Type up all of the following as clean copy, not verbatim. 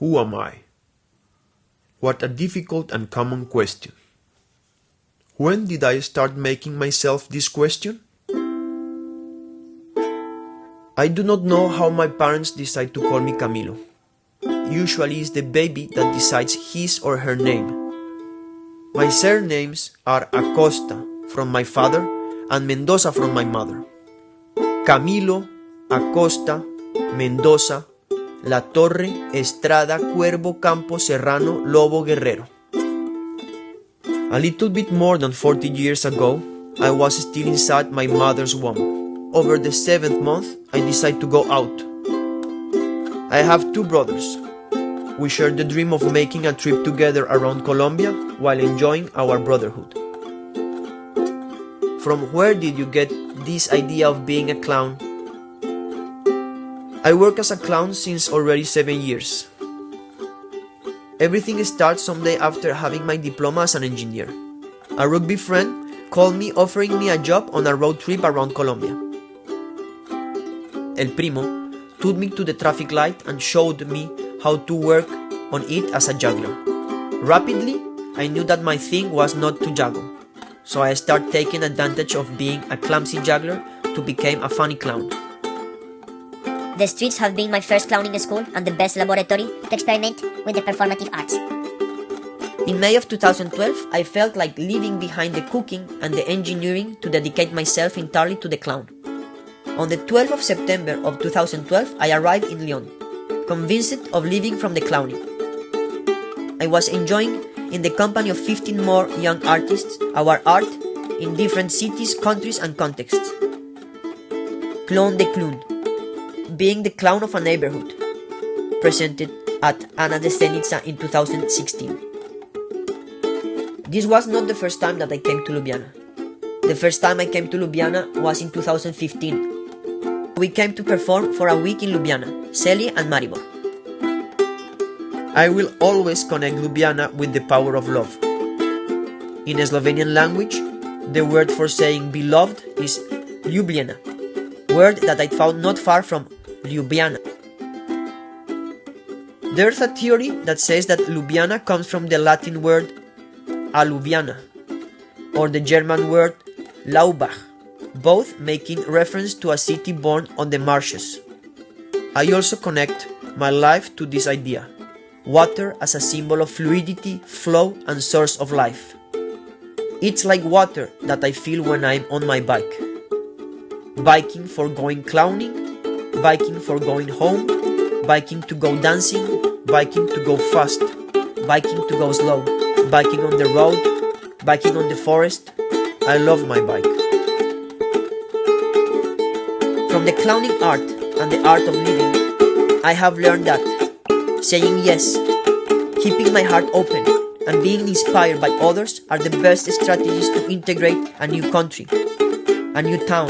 Who am I? What a difficult and common question. When did I start making myself this question? I do not know how my parents decide to call me Camilo. Usually it's the baby that decides his or her name. My surnames are Acosta from my father and Mendoza from my mother. Camilo, Acosta, Mendoza, La Torre, Estrada, Cuervo, Campo, Serrano, Lobo, Guerrero. A little bit more than 40 years ago, I was still inside my mother's womb. Over the 7th month, I decided to go out. I have 2 brothers. We share the dream of making a trip together around Colombia while enjoying our brotherhood. From where did you get this idea of being a clown? I work as a clown since already 7 years. Everything starts someday after having my diploma as an engineer. A rugby friend called me offering me a job on a road trip around Colombia. El Primo took me to the traffic light and showed me how to work on it as a juggler. Rapidly, I knew that my thing was not to juggle, so I started taking advantage of being a clumsy juggler to become a funny clown. The streets have been my first clowning school and the best laboratory to experiment with the performative arts. In May of 2012, I felt like leaving behind the cooking and the engineering to dedicate myself entirely to the clown. On the 12th of September of 2012, I arrived in Lyon, convinced of leaving from the clowning. I was enjoying, in the company of 15 more young artists, our art in different cities, countries and contexts. Clown de clown, being the clown of a neighborhood, presented at Ana de Zenica in 2016. This was not the first time that I came to Ljubljana. The first time I came to Ljubljana was in 2015. We came to perform for a week in Ljubljana, Celje and Maribor. I will always connect Ljubljana with the power of love. In Slovenian language, the word for saying beloved is ljubljena, word that I found not far from Ljubljana. There's a theory that says that Ljubljana comes from the Latin word alluviana, or the German word Laubach, both making reference to a city born on the marshes. I also connect my life to this idea. Water as a symbol of fluidity, flow and source of life. It's like water that I feel when I'm on my bike. Biking for going clowning, biking for going home, biking to go dancing, biking to go fast, biking to go slow, biking on the road, biking on the forest. I love my bike. From the clowning art and the art of living, I have learned that saying yes, keeping my heart open, and being inspired by others are the best strategies to integrate a new country, a new town,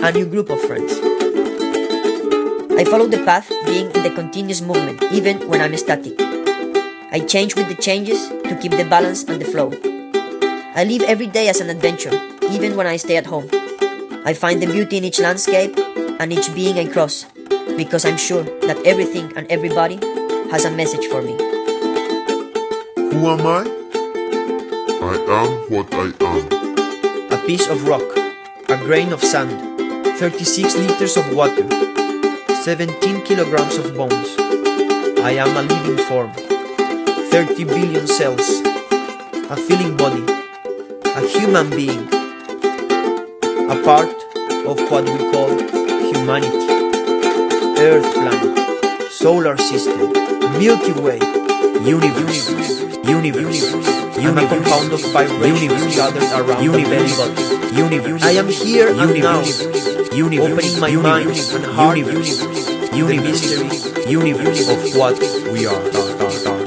a new group of friends. I follow the path being in the continuous movement, even when I'm static. I change with the changes to keep the balance and the flow. I live every day as an adventure, even when I stay at home. I find the beauty in each landscape and each being I cross, because I'm sure that everything and everybody has a message for me. Who am I? I am what I am. A piece of rock, a grain of sand, 36 liters of water, 17 kilograms of bones. I am a living form, 30 billion cells, a feeling body, a human being, a part of what we call humanity. Earth planet, solar system, Milky Way, universe, I'm a compound of vibrations gathered around the belly button. Universe. I am here and now, opening my mind and heart to the mystery of what we are.